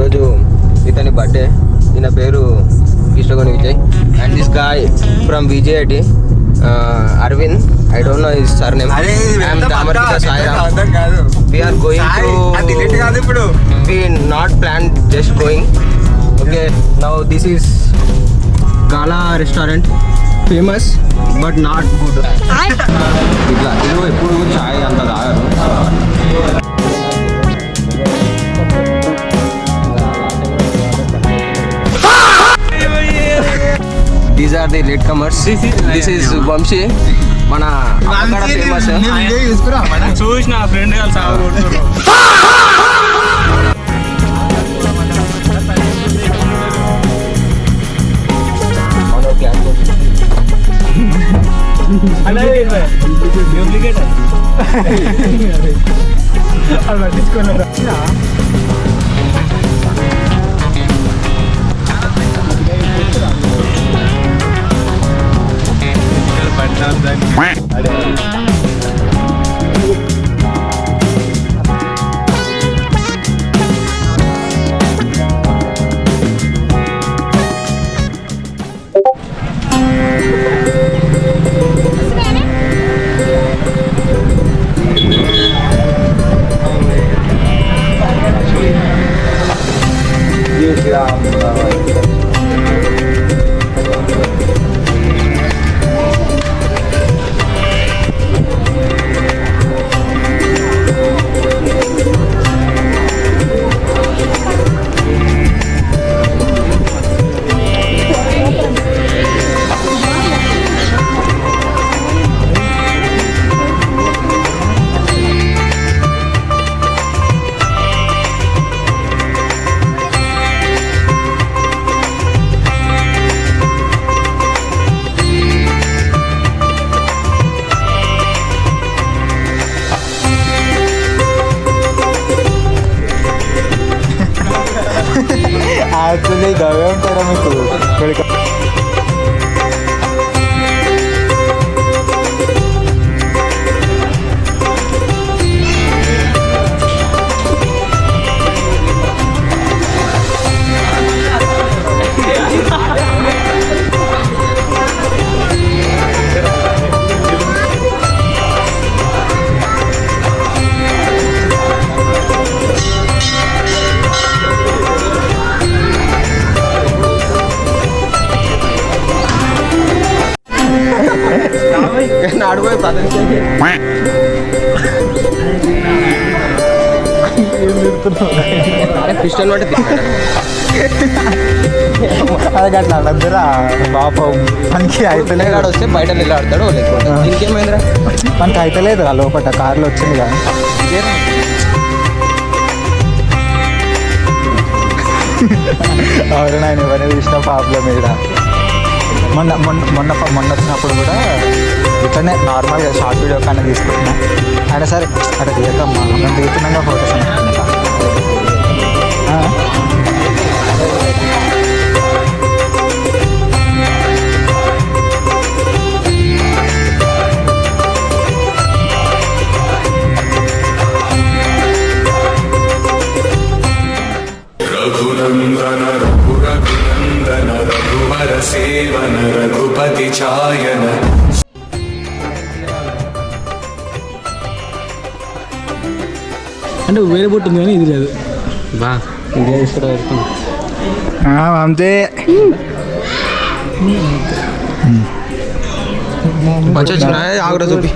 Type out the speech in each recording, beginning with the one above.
ఈరోజు ఇతని బర్త్డే. ఈయన పేరు Krishnagoni Vijay. And this guy from Vijay Aravind. I don't know his surname. I am Damarkita Sairam. We are going to. We not planned, just going. Okay. Now this is Gala restaurant. Famous but not good. ఇట్లా ఇల్లు ఎప్పుడు చాయ్ అంత తాగరు. These are the latecomers. This is Vamshi. మన అక్కడ famous చూసిన friend కలిసి actually గవే ఉంటారా మీకు అడిపోయి క్రిస్టియన్ వాటి అది అట్లా అడద్దురా పాపం మనకి అయితేనే కాడ వస్తే బయట నిలబడతాడు. ఇంకేమైందిరా మనకి అయితలేదు ఆ లోపల కార్లో వచ్చింది కదా. అవును నేను ఎవరైనా చూసిన ప్రాబ్లం ఇక్కడ మొన్న వచ్చినప్పుడు కూడా ఇట్లనే నార్మల్గా షార్ట్ వీడియో కానీ తీసుకుంటున్నా. అయినా సరే అట్లా తీయకమ్మా మేము తీస్తున్నాగా ఫోటోస్ రఘునందన రఘురఘునందన రఘువర సేవన రఘుపతి ఛాయన. అంటే వేరే బొట్టు ఉంది కానీ ఇది లేదు. బా ఇండియా తీసుకుంటా వెళ్తాం అంతే. మంచి వచ్చిన ఆగురా చూపి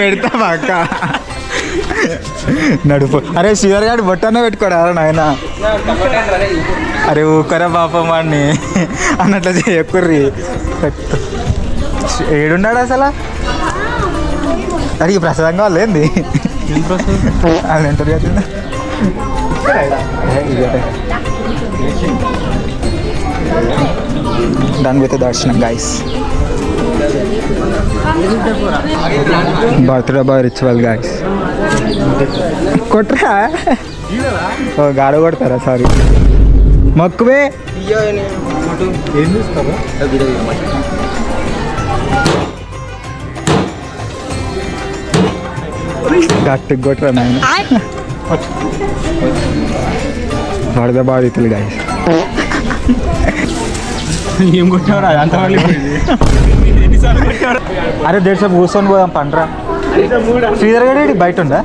పెడతా అక్క నడుపు. అరే శివర్ గారు బొట్టనే పెట్టుకోడా నాయన. అరే ఊకరా పాపం వాడిని అన్నట్లు చేయకుర్రి. ఏడున్నాడు అసలు? అడిగి ప్రసాదంగా వాళ్ళు ఏంది వాళ్ళు ఇంటర్వ్యూ అవుతుంది. డన్ విత్ దర్శనం guys. Birthday boy ritual guys. కొట్టరా గాడ కొడతారా? సారీ మొక్కువే. ఏం చూస్తారా? గట్టి కొట్టరా నాయన. వరద బాధితులు గాయస్. ఏం కొట్టావురా అంత ఎన్నిసార్లు కొట్టాడు? అరే దేశం కూర్చొని పోదాం పండ్రా. శ్రీధర్ గడి బయట ఉందా?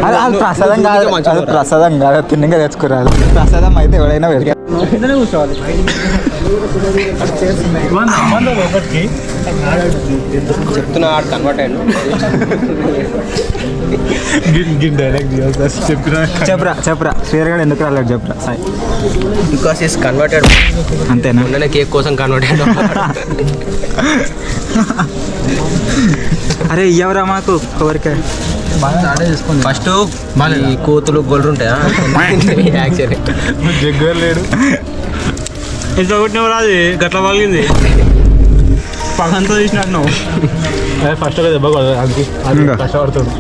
అది ప్రసాదం కాదు, అది ప్రసాదం కాదు, తిన్నగా తెచ్చుకోరాలి. ప్రసాదం అయితే ఎవడైనా వెళ్తారు. కూర్చోవాలి. చెప్తున్నా ఆడు కన్వర్ట్ అయ్యాడు. చెప్పరా శ్రీధర్ గడి ఎందుకు రాలేదు చెప్పరా సాయి. Because is converted. అంతేనా? మొన్ననే కేక్ కోసం కన్వర్ట్ అయ్యాడు. అరే ఇవ్వరా మాకు ఎవరికే ఫస్ట్ ఈ కోతులు గొర్రెలు ఉంటాయా యాక్చువల్లీ జగ్గర్ లేడు. ఎంత కొట్టినావు రాదు గట్ల పగిలింది పగంతా తీసినట్టు ఫస్ట్ దెబ్బ అది కష్టపడుతుంది.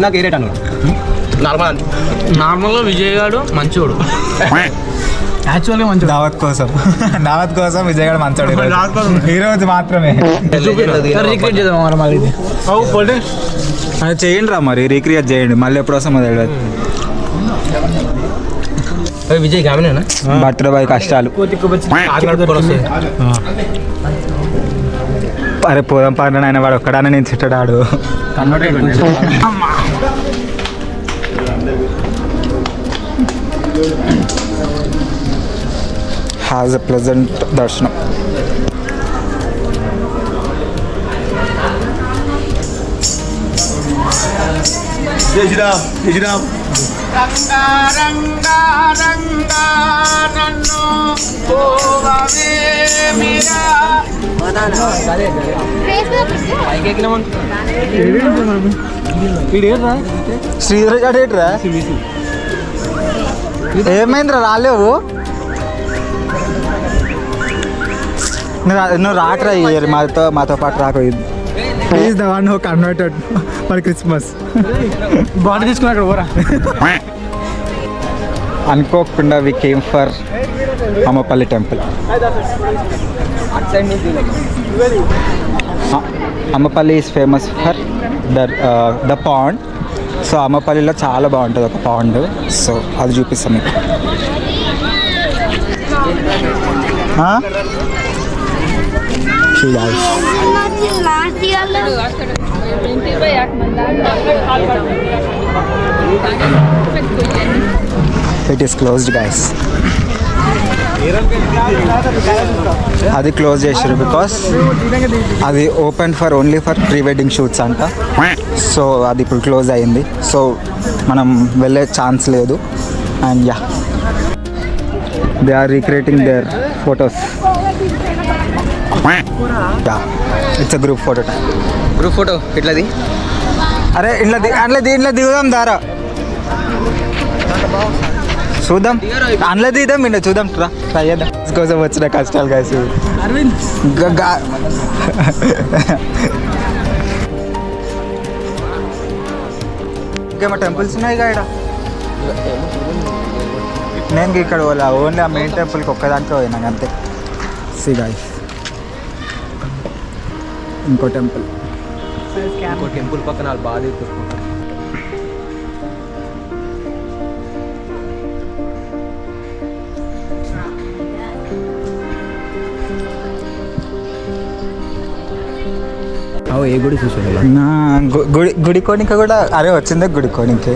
నాకు ఏ రేట్ అన్నాడు? నార్మల్గా విజయ్ గారు మంచోడు. యాక్చువల్గా మంచి దావత్ కోసం విజయ్ గారు మంచోడు ఈ రోజు మాత్రమే. రీక్రియేట్ చేద్దాం మరి మళ్ళీ ఇది అది చేయండి రా మరి, రీక్రియేట్ చేయండి. మళ్ళీ ఎప్పుడు వస్తామో తెలియదు. విజయ్ గామినేనా బర్త్డే బాయ్ కష్టాలు. అరే పోదాం పండు ఆయన వాడు ఒక్కడానే నేను తిట్టాడు. హ్యాస్ ఎ ప్లెజెంట్ దర్శనం. శ్రీధర్ గాడేట్రా ఏమైందిరా రాలేవు? నువ్వు రాకరా ఇయర్ మాతో పాటు రాకు. Please the one who converted for Christmas. Body తీసుకుని అక్కడ పోరా. అనుకోకుండా we came for Ammapalli temple. Ammapalli is famous for the pond. So అమ్మపల్లిలో చాలా బాగుంటుంది ఒక పాండ్. సో అది చూపిస్తాం మీకు. It is closed guys. అది క్లోజ్ చేసారు బికాస్ అది open for only for pre wedding shoots అంట. సో అది ఇప్పుడు క్లోజ్ అయింది. సో మనం వెళ్ళే ఛాన్స్ లేదు. And yeah they are recreating there photos. It's a group photo. Group photo ఇట్లది. అరే ఇంట్లో దిగుదాం దారా, చూద్దాం. అందులో దిగుదాం, ఇంట్లో చూద్దాం. ట్రై చేద్దాం. కోసం వచ్చిన కష్టాలు కాసి ఇంకేమో టెంపుల్స్ ఉన్నాయి ఇక్కడ. నేను ఇక్కడ ఓన్లీ ఆ మెయిన్ టెంపుల్కి ఒక్కదానికే పోయినా అంతే. సి గాయ్స్ ఇంకో టెంపుల్ పక్కన వాళ్ళు బాగా ఏ గుడి చూసాను గుడి కోనిక కూడా. అరే వచ్చిందే గుడి కోనికే.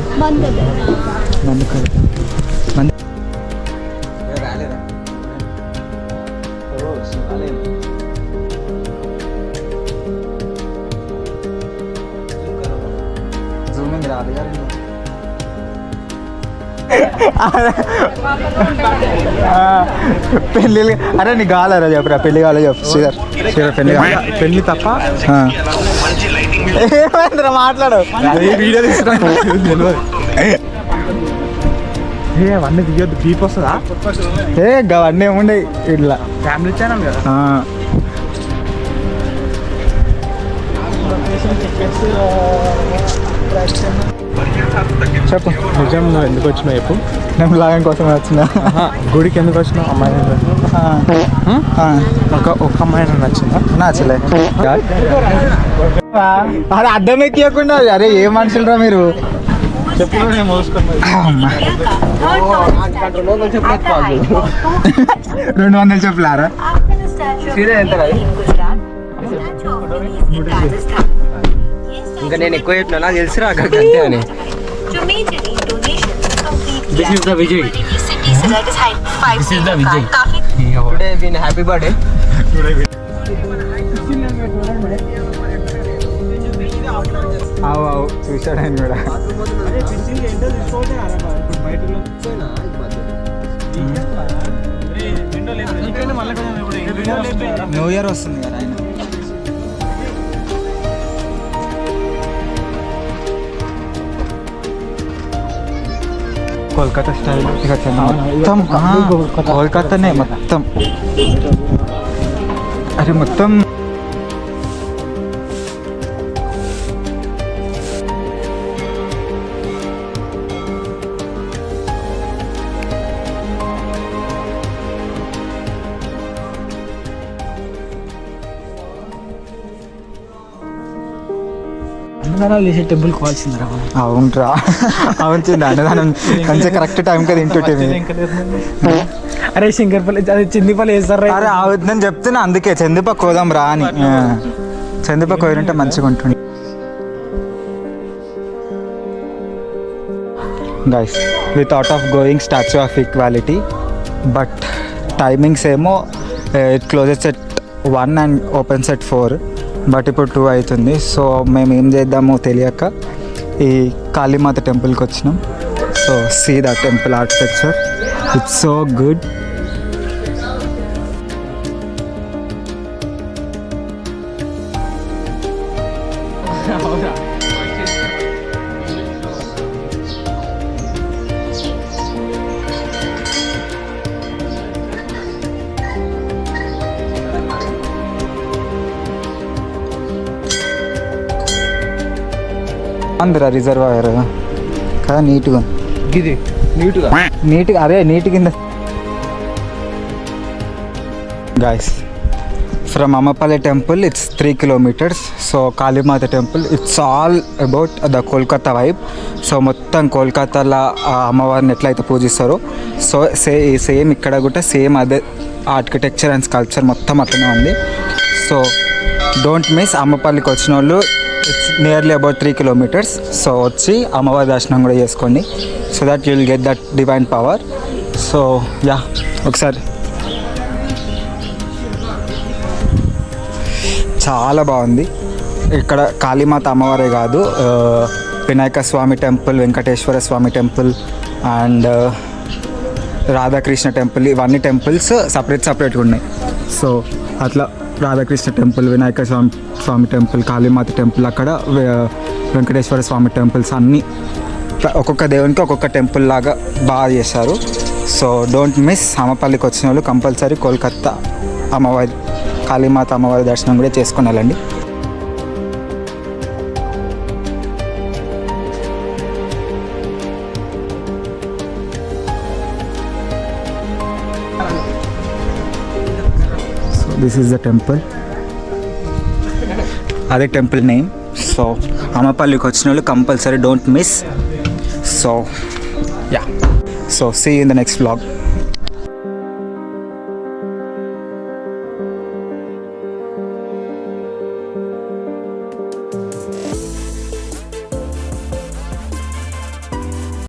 జూమింగ్ రాదు గారు. పెళ్ళి అరే నీ కావాలరా చెప్పరా, పెళ్ళి కావాలో చెప్పు. శ్రీధర్ పెళ్ళి తప్ప ఏమైందిరా మాట్లాడు. వీడియో తీసుకున్నాను అవన్నీ దిగొద్దు, బీప్ వస్తుందా? అవన్నీ ఏముండే ఇట్లా ఫ్యామిలీ ఛానల్ కదా. చెప్పు. నిజం నువ్వు ఎందుకు వచ్చినావు చెప్పు. నేను లాగం కోసం వచ్చిన. గుడికి ఎందుకు వచ్చినావు? అమ్మాయి ఒక అమ్మాయి నచ్చిందా? నచ్చలే. అది అడ్డం ఎక్కకుండా అరే ఏ మనుషులరా మీరు. చెప్పు నేను మోసుకున్నా. 200 చెప్పులారా? ఇంకా నేను ఎక్కువ చెప్పినా నాకు తెలుసురా అక్కడికి అంతే అని. This is the Vijay. Today win happy birthday. అవు చూసాడు ఆయన కూడా. న్యూ ఇయర్ వస్తుంది కదా ఆయన. కోల్కతా స్టైల్ ఇక మొత్తం కోల్కతానే మొత్తం. అరే మొత్తం అన్నదానాలు చేసే టెంపుల్ కావాల్సిందిరా. అవునరా. అవును చిన్న అన్నదానం మంచిగా కరెక్ట్ టైంకి తింటుంటే. అరే శంకర్పల్లి అది చిందిపల్లి వేస్తారా? అరే అవుతుందని చెప్తున్నా అందుకే చందిపక్క పోదాం రా అని. చందిపక్క పోయింటే మంచిగా ఉంటుంది. Guys we thought of going Statue of Equality but timings ఏమో it closes at 1 and opens at 4 but ఇప్పుడు 2 అవుతుంది. సో మేము ఏం చేద్దామో తెలియక ఈ కాళీమాత టెంపుల్కి వచ్చినాం. So see the temple architecture, it's so good. అందరా రిజర్వాయర్ కదా నీట్గా ఇది నీట్గా అరే నీట్ కింద. Guys from Ammapalli temple it's 3 kilometers. So Kalimata temple it's all about the Kolkata vibe. So మొత్తం కోల్కతాలో అమ్మవారిని ఎట్లయితే పూజిస్తారో సో సేమ్ ఇక్కడ కూడా సేమ్ అదే ఆర్కిటెక్చర్ అండ్ స్కల్ప్చర్ మొత్తం అట్లనే ఉంది. So don't miss. అమ్మపల్లికి వచ్చిన వాళ్ళు it's nearly about 3 kilometers. So వచ్చి అమ్మవారి దర్శనం కూడా చేసుకోండి so that you will get that divine power. So yeah ఒకసారి చాలా బాగుంది. ఇక్కడ కాళీమాత అమ్మవారే కాదు, Vinayaka Swami temple, Venkateswara Swami temple and Radhakrishna temple, ఇవన్నీ టెంపుల్స్ సపరేట్గా ఉన్నాయి. సో అట్లా Radhakrishna temple, Vinayaka Swami temple, Kalimata temple, అక్కడ వెంకటేశ్వర స్వామి టెంపుల్స్ అన్నీ ఒక్కొక్క దేవునికి ఒక్కొక్క టెంపుల్ లాగా బాగా చేశారు. So don't miss. అమ్మపల్లికి వచ్చిన వాళ్ళు కంపల్సరీ కోల్కతా అమ్మవారి కాళీమాత అమ్మవారి దర్శనం కూడా చేసుకొని వెళ్ళండి. So this is the temple, అదే టెంపుల్ నేమ్. సో అమ్మపల్లికి వచ్చిన వాళ్ళు compulsory don't miss. So yeah, so see in the next vlog.